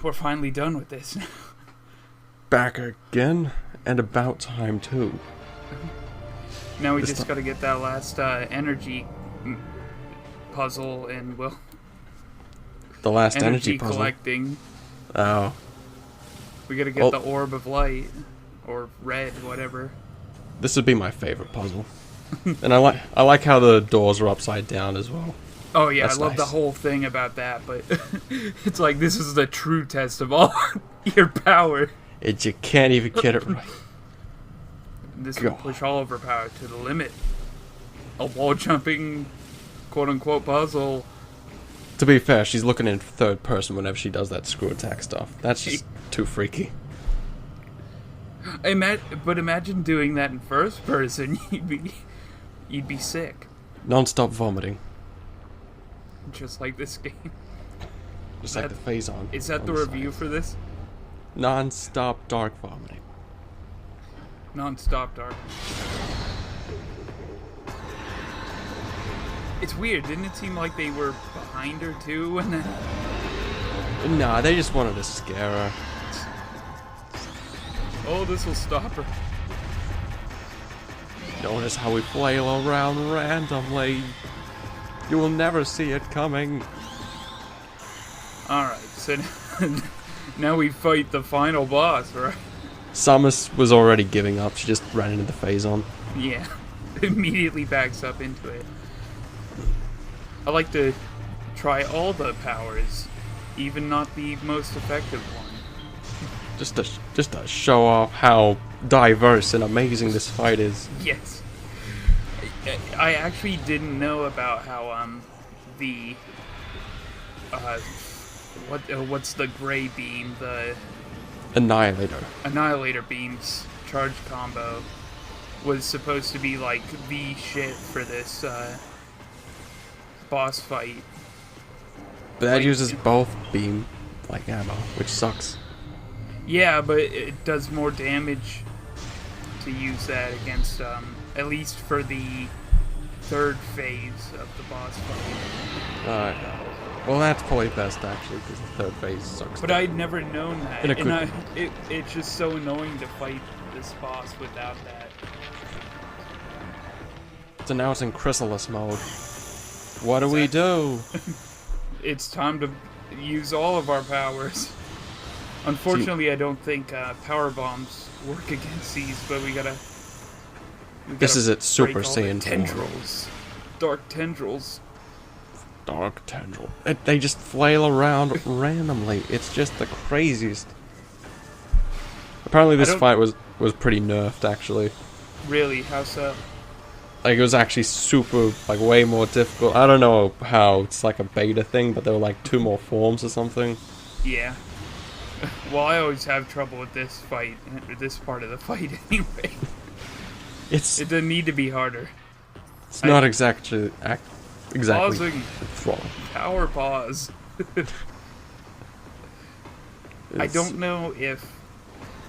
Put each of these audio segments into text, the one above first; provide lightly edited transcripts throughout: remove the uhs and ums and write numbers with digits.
we're finally done with this. Back again, and about time too. Now we just gotta get that last energy puzzle, and we'll... The last energy puzzle? collecting. Oh. We gotta get the orb of light. Or red, whatever. This would be my favorite puzzle. And I like how the doors are upside down as well. Oh yeah, That's I love nice. the whole thing about that, but it's like this is the true test of all your power. You can't even get it right. This will push all of her power to the limit. A wall jumping, quote unquote, puzzle. To be fair, she's looking in third person whenever she does that screw attack stuff. That's just too freaky. But imagine doing that in first person. You'd be sick. Non-stop vomiting. Just like this game. Just like the phase on. Is that the review for this? Non-stop dark vomiting. Non-stop dark. It's weird, didn't it seem like they were behind her too? And then... Nah, they just wanted to scare her. Oh, this will stop her. Notice how we flail around randomly. You will never see it coming. Alright, so now we fight the final boss, right? Samus was already giving up. She just ran into the phase on. Yeah, immediately backs up into it. I like to try all the powers, even not the most effective one. Just to show off how diverse and amazing this fight is. Yes. I actually didn't know about how the what's the gray beam, the Annihilator beam's charge combo was supposed to be like the shit for this boss fight. But that uses both beam like ammo, which sucks. Yeah, but it does more damage to use that against, at least for the third phase of the boss fight. Well, that's probably best, actually, because the third phase sucks. But I'd never known that, it's just so annoying to fight this boss without that. So now it's in Chrysalis mode. What do we do? It's time to use all of our powers. Unfortunately, I don't think power bombs work against these, but we gotta this is its Super Saiyan tendrils. Dark tendrils. Dark tendril. They just flail around randomly. It's just the craziest. Apparently this fight was pretty nerfed, actually. Really? How so? Like, it was actually super, like, way more difficult. I don't know how it's like a beta thing, but there were like 2 more forms or something. Yeah. Well, I always have trouble with this fight, this part of the fight anyway. It doesn't need to be harder. It's not exactly pausing. wrong. Power pause. I don't know if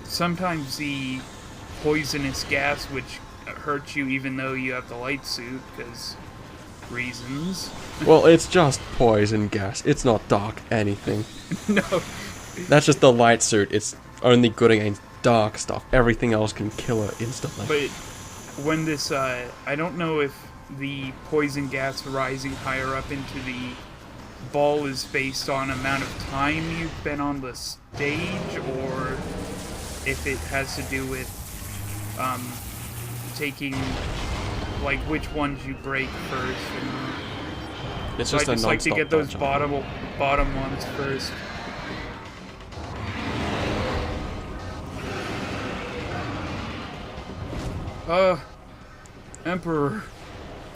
sometimes the poisonous gas, which hurts you even though you have the light suit, because reasons. Well, it's just poison gas. It's not dark anything. No. That's just the light suit. It's only good against dark stuff. Everything else can kill her instantly. But when this, I don't know if the poison gas rising higher up into the ball is based on amount of time you've been on the stage, or if it has to do with taking, like, which ones you break first. And it's so just I just like to get those bottom on. ones first. Emperor.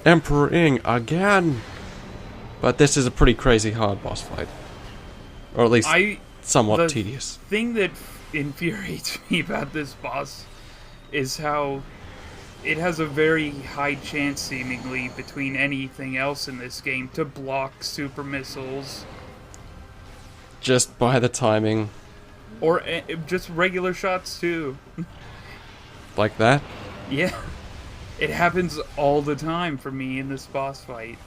Emperor-ing again! But this is a pretty crazy hard boss fight. Or at least somewhat tedious. The thing that infuriates me about this boss is how it has a very high chance, seemingly, between anything else in this game to block super missiles. Just by the timing. Or just regular shots, too. Like that? Yeah. It happens all the time for me in this boss fight.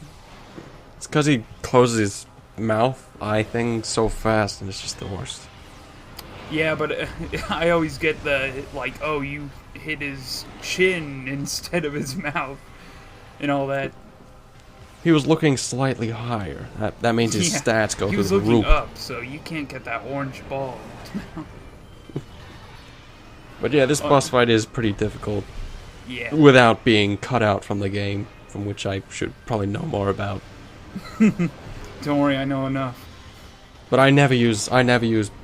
It's because he closes his mouth, eye thing so fast, and it's just the worst. Yeah, but I always get the, like, oh, you hit his chin instead of his mouth, and all that. He was looking slightly higher. That means his Yeah, stats go he through was the looking roof. up, so you can't get that orange ball in his mouth. But yeah, this boss fight is pretty difficult. Yeah. Without being cut out from the game, from which I should probably know more about. Don't worry, I know enough. But I never use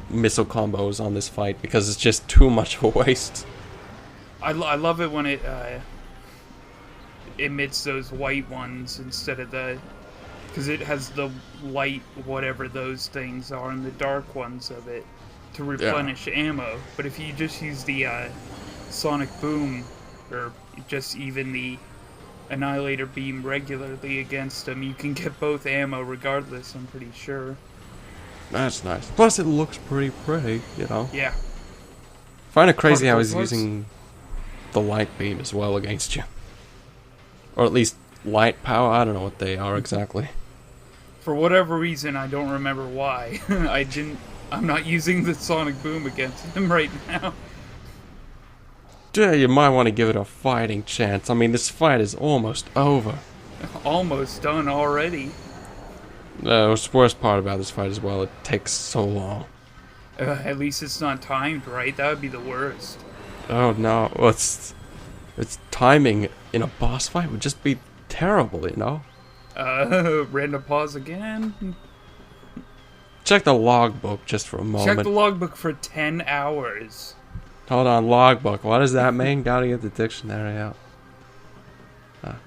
missile combos on this fight because it's just too much of a waste. I love it when it emits those white ones instead of the... Because it has the light, whatever those things are, and the dark ones of it to replenish ammo. But if you just use the sonic boom, or just even the annihilator beam regularly against them, you can get both ammo regardless, I'm pretty sure. That's nice. Plus, it looks pretty, you know? Yeah. Find it crazy how he's using the light beam as well against you. Or at least light power, I don't know what they are exactly. For whatever reason, I don't remember why. I'm not using the sonic boom against him right now. Yeah, you might want to give it a fighting chance. I mean, this fight is almost over. Almost done already. The worst part about this fight as well, it takes so long. At least it's not timed right. That would be the worst. Oh no, it's timing in a boss fight would just be terrible, you know? Random pause again. Check the logbook just for a moment. Check the logbook for 10 hours. Hold on, logbook. What does that mean? Gotta get the dictionary out.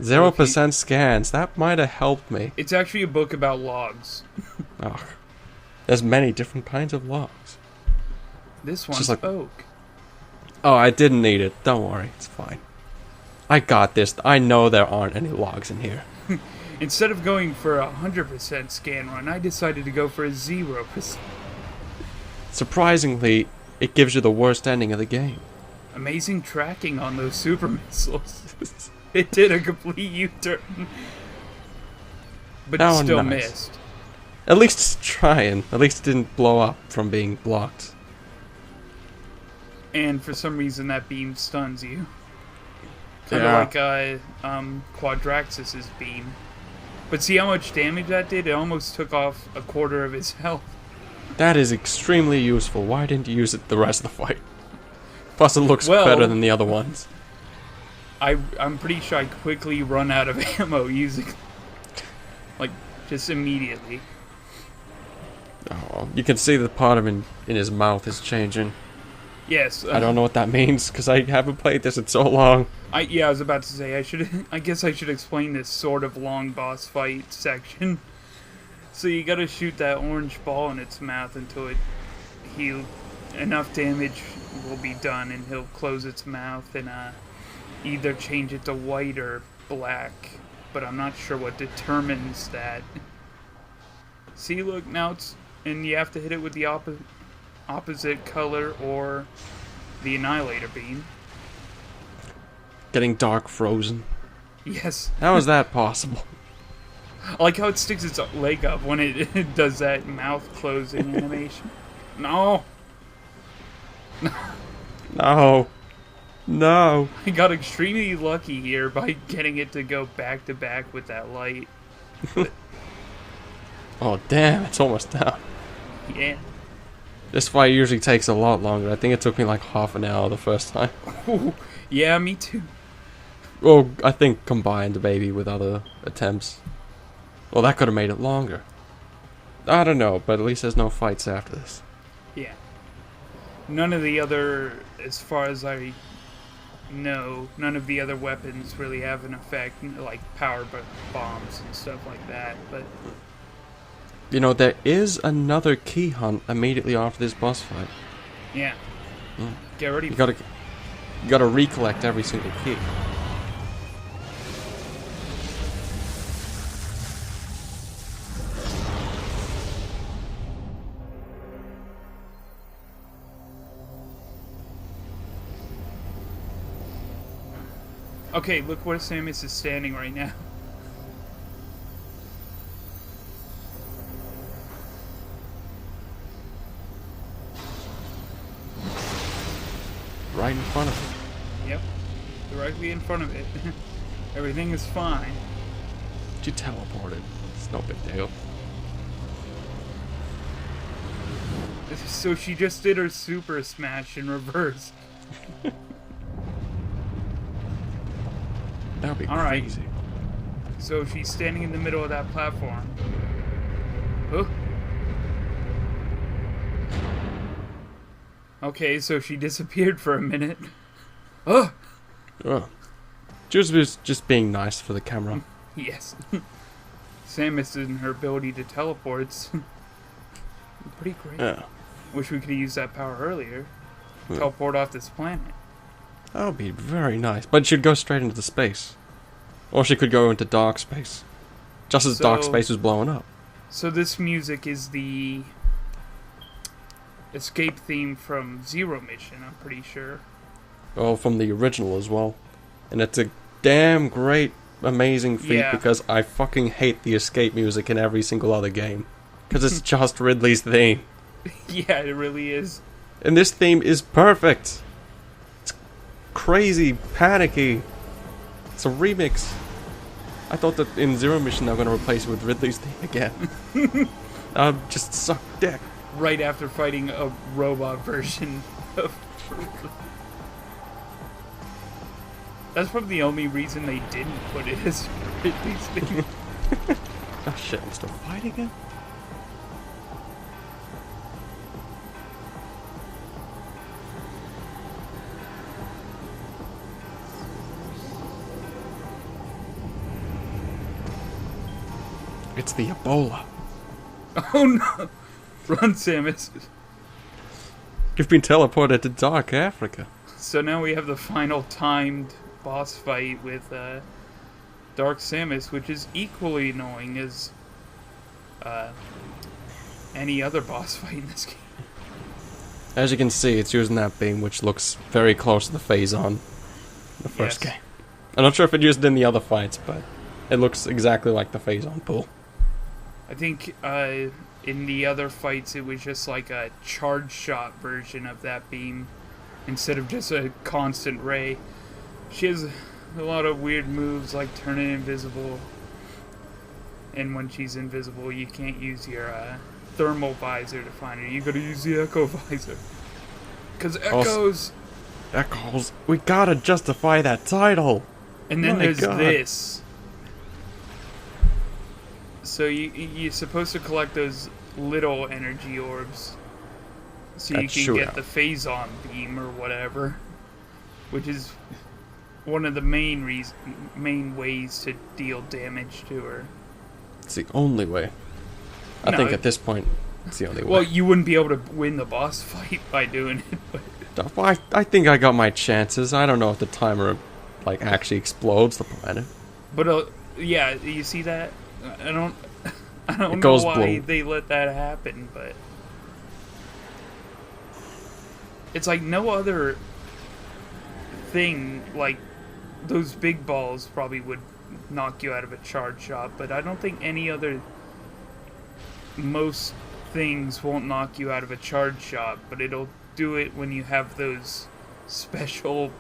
0% scans. That might have helped me. It's actually a book about logs. Oh, there's many different kinds of logs. This one's oak. Oh, I didn't need it. Don't worry, it's fine. I got this. I know there aren't any logs in here. Instead of going for a 100% scan run, I decided to go for a 0%. Surprisingly, it gives you the worst ending of the game. Amazing tracking on those super missiles. It did a complete U-turn. But it still missed. At least it's trying. At least it didn't blow up from being blocked. And for some reason that beam stuns you. Kind of like Quadraxis's beam. But see how much damage that did? It almost took off a quarter of his health. That is extremely useful. Why didn't you use it the rest of the fight? Plus it looks better than the other ones. I'm pretty sure I quickly run out of ammo using... Like, just immediately. Oh, you can see the part of him in his mouth is changing. Yes. I don't know what that means, because I haven't played this in so long. Yeah, I was about to say, I guess I should explain this sort of long boss fight section. So you gotta shoot that orange ball in its mouth until enough damage will be done, and he'll close its mouth and either change it to white or black. But I'm not sure what determines that. See, look, now and you have to hit it with the opposite color or the annihilator beam. Getting dark frozen. Yes. How is that possible? I like how it sticks its leg up when it does that mouth closing animation. No. No. No. I got extremely lucky here by getting it to go back to back with that light. Oh damn, it's almost down. Yeah. This fight usually takes a lot longer. I think it took me like half an hour the first time. Ooh, yeah, me too. Well, I think combined maybe with other attempts. Well, that could have made it longer. I don't know, but at least there's no fights after this. Yeah. None of the other, as far as I know, none of the other weapons really have an effect, like power bombs and stuff like that, but... You know, there is another key hunt immediately after this boss fight. Yeah. Get ready. You gotta recollect every single key. Okay, look where Samus is standing right now. right in front of it. Yep. Directly in front of it. Everything is fine. She teleported. It's no big deal. So she just did her super smash in reverse. That would be Alright. crazy. So she's standing in the middle of that platform. Oh. Okay, so she disappeared for a minute. Oh! Oh. Just being nice for the camera. Yes. Samus and her ability to teleport's pretty great. Yeah. Wish we could have used that power earlier. Yeah. Teleport off this planet. That would be very nice. But she'd go straight into space. Or she could go into dark space. Just as dark space was blowing up. So this music is the escape theme from Zero Mission, I'm pretty sure. Well, from the original as well. And it's a damn great, amazing feat because I fucking hate the escape music in every single other game. Because it's just Ridley's theme. Yeah, it really is. And this theme is perfect. It's crazy, panicky. It's a remix. I thought that in Zero Mission they were going to replace it with Ridley's theme again. Just suck dick. Right after fighting a robot version of... That's probably the only reason they didn't put it as Ridley's theme. Oh shit, I'm still fighting him? It's the Ebola. Oh no! Run, Samus. You've been teleported to Dark Africa. So now we have the final timed boss fight with Dark Samus, which is equally annoying as any other boss fight in this game. As you can see, it's using that beam, which looks very close to the phase-on in the first game. I'm not sure if it used it in the other fights, but it looks exactly like the phase-on pull. I think in the other fights it was just like a charge shot version of that beam instead of just a constant ray. She has a lot of weird moves like turning invisible, and when she's invisible you can't use your thermal visor to find her. You gotta use the echo visor. Cause echoes! Echoes! We gotta justify that title! And then there's this. So you're supposed to collect those little energy orbs so you can get the phase-on beam or whatever, which is one of the main ways to deal damage to her. It's the only way. I think at this point, it's the only way. Well, you wouldn't be able to win the boss fight by doing it, but... I think I got my chances. I don't know if the timer like actually explodes the planet. But yeah, you see that? I don't know why they let that happen, but it's like no other thing. Like those big balls probably would knock you out of a charge shot, but I don't think most things won't knock you out of a charge shot, but it'll do it when you have those special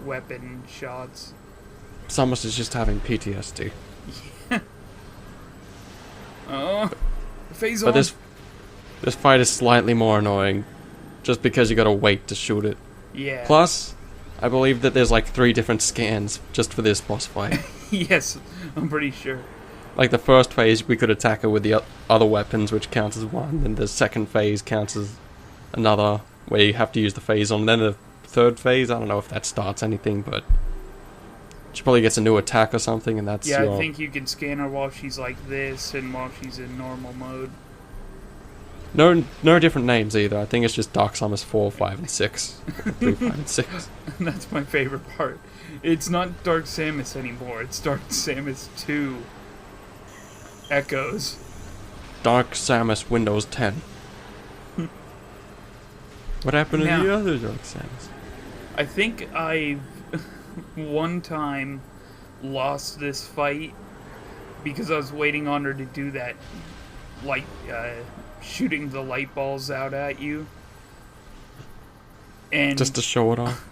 weapon shots. Samus is just having PTSD. Phase but on. this fight is slightly more annoying, just because you gotta wait to shoot it. Yeah. Plus, I believe that there's like 3 different scans just for this boss fight. Yes, I'm pretty sure. Like the first phase, we could attack her with the other weapons, which counts as one. Then the second phase counts as another, where you have to use the phase on. Then the third phase, I don't know if that starts anything, but she probably gets a new attack or something, and that's I think you can scan her while she's like this and while she's in normal mode. No different names either. I think it's just Dark Samus 4, 5, and 6. 3, 5, and 6. That's my favorite part. It's not Dark Samus anymore. It's Dark Samus 2 Echoes. Dark Samus Windows 10. What happened to the other Dark Samus? I think I've one time lost this fight because I was waiting on her to do that light shooting the light balls out at you. And Just to show it off.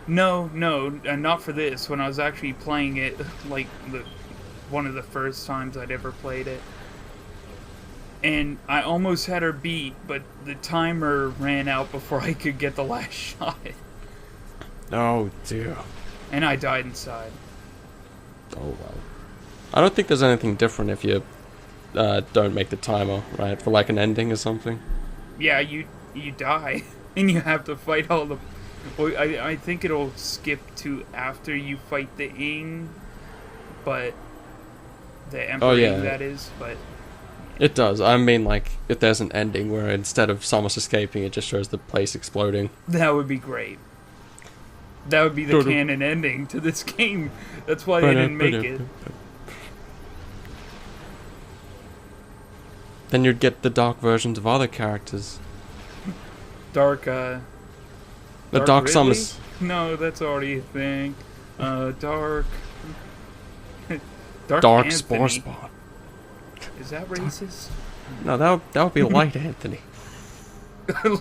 no, not for this. When I was actually playing it, like one of the first times I'd ever played it, and I almost had her beat, but the timer ran out before I could get the last shot, Oh dear. and I died inside. Oh well. I don't think there's anything different if you don't make the timer, right? For like an ending or something. Yeah, you die, and you have to fight all the. Well, I think it'll skip to after you fight the Ing, but the Emperor Ing, that is. But It does. I mean, like, if there's an ending where instead of Samus escaping, it just shows the place exploding. that would be great. That would be the canon ending to this game. That's why they didn't make it. Then you'd get the dark versions of other characters. Dark The Dark Ridley? Samus. No, that's already a thing. Dark. Dark Anthony. Spore Spawn. Is that racist? No, that would be Light Anthony.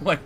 Like,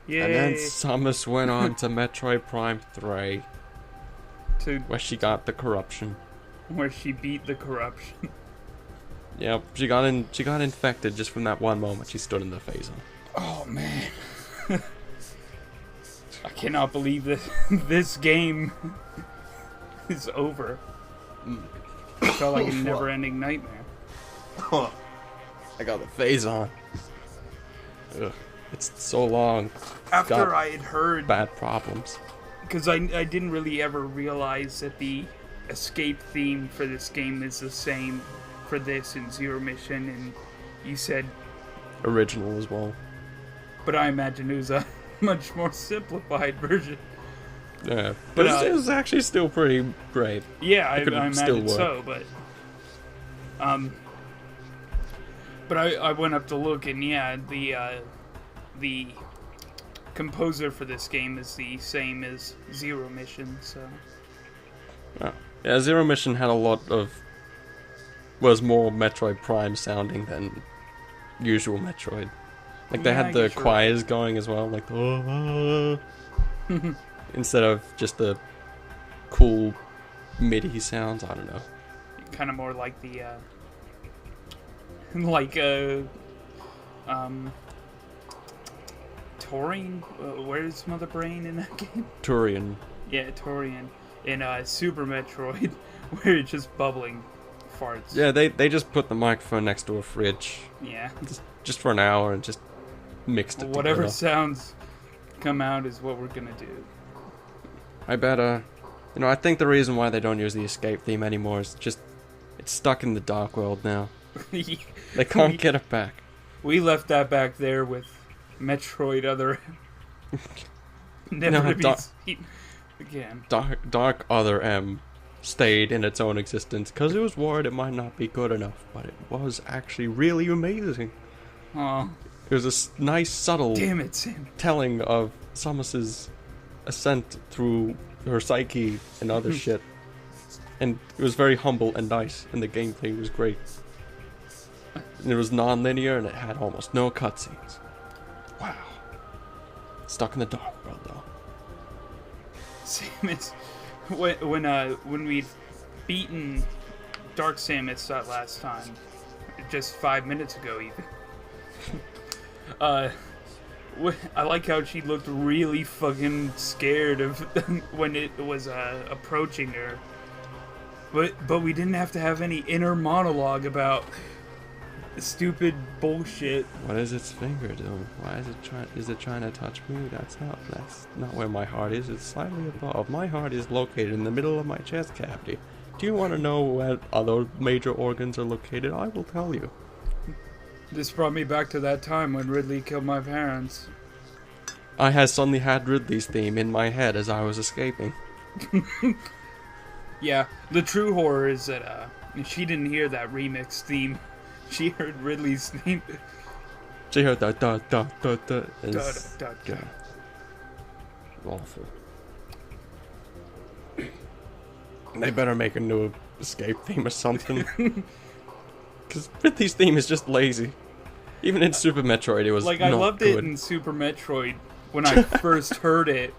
And then Yay! Samus went on to Metroid Prime 3, To where she got the corruption. where she beat the corruption. Yep, she got infected just from that one moment she stood in the phase zone. Oh man. I cannot believe that this game is over. It felt like a never-ending nightmare. I got the phase on. Ugh, it's so long. After Got I had heard, bad problems. because I didn't really ever realize that the escape theme for this game is the same for this and Zero Mission, and you said, Original as well. but I imagine it was a much more simplified version. Yeah, but But, it was actually still pretty great. Yeah, I could still imagine work. so, but I went up to look, and yeah, the composer for this game is the same as Zero Mission, so Yeah, Zero Mission had was more Metroid Prime sounding than usual Metroid. Like they Yeah, I had the guess you're choirs going as well, like instead of just the cool MIDI sounds. I don't know. kind of more like the Torian. Where's Mother Brain in that game? Turian. Yeah, Torian in Super Metroid, where it's just bubbling farts. Yeah, they just put the microphone next to a fridge Yeah. just for an hour and just mixed it Whatever together. sounds come out is what we're gonna do. I bet, I think the reason why they don't use the escape theme anymore is just it's stuck in the Dark World now. They can't get it back. We left that back there with Metroid Other never No, to be Dark- seen again. Dark Other M stayed in its own existence because it was worried it might not be good enough, but it was actually really amazing. Oh, It was a nice, subtle damn it, Sam. telling of Samus's ascent through her psyche and other shit. And it was very humble and nice, and the gameplay was great. And it was non-linear, and it had almost no cutscenes. Wow. Stuck in the Dark World, though. Samus, when we'd beaten Dark Samus that last time, just 5 minutes ago even. I like how she looked really fucking scared of when it was approaching her. But we didn't have to have any inner monologue about stupid bullshit. What is its finger doing? Why is it trying? Is it trying to touch me? That's not where my heart is. It's slightly above. My heart is located in the middle of my chest cavity. Do you want to know where other major organs are located? I will tell you. This brought me back to that time when Ridley killed my parents. I had suddenly had Ridley's theme in my head as I was escaping. Yeah, the true horror is that she didn't hear that remix theme. She heard Ridley's theme. She heard that da da da da. Da, da, da, da. Yeah. Awful. They better make a new escape theme or something. Because Ridley's theme is just lazy. Even in Super Metroid, it was Like, not I loved good. it in Super Metroid when I first heard it.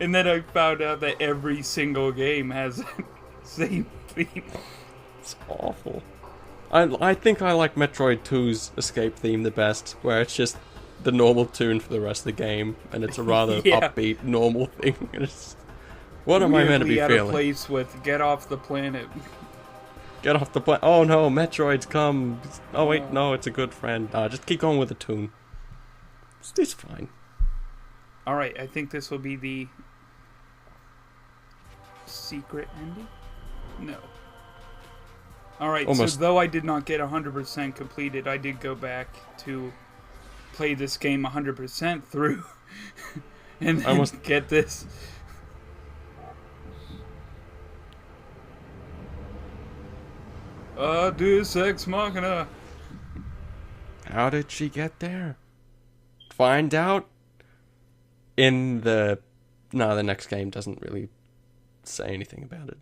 And then I found out that every single game has that same theme. It's awful. I think I like Metroid 2's escape theme the best, where it's just the normal tune for the rest of the game, and it's a rather Yeah. upbeat, normal thing. What am I meant to be Weirdly out of feeling? place with Get Off the Planet. Get off the planet. Oh no, Metroid's come. Oh wait, no, it's a good friend. Just keep going with the tune. It's fine. Alright, I think this will be the secret ending? No. Alright, so Almost. though I did not get 100% completed, I did go back to play this game 100% through. And then Almost. get this. Deus Ex Machina. How did she get there? Find out in the... No, the next game doesn't really say anything about it.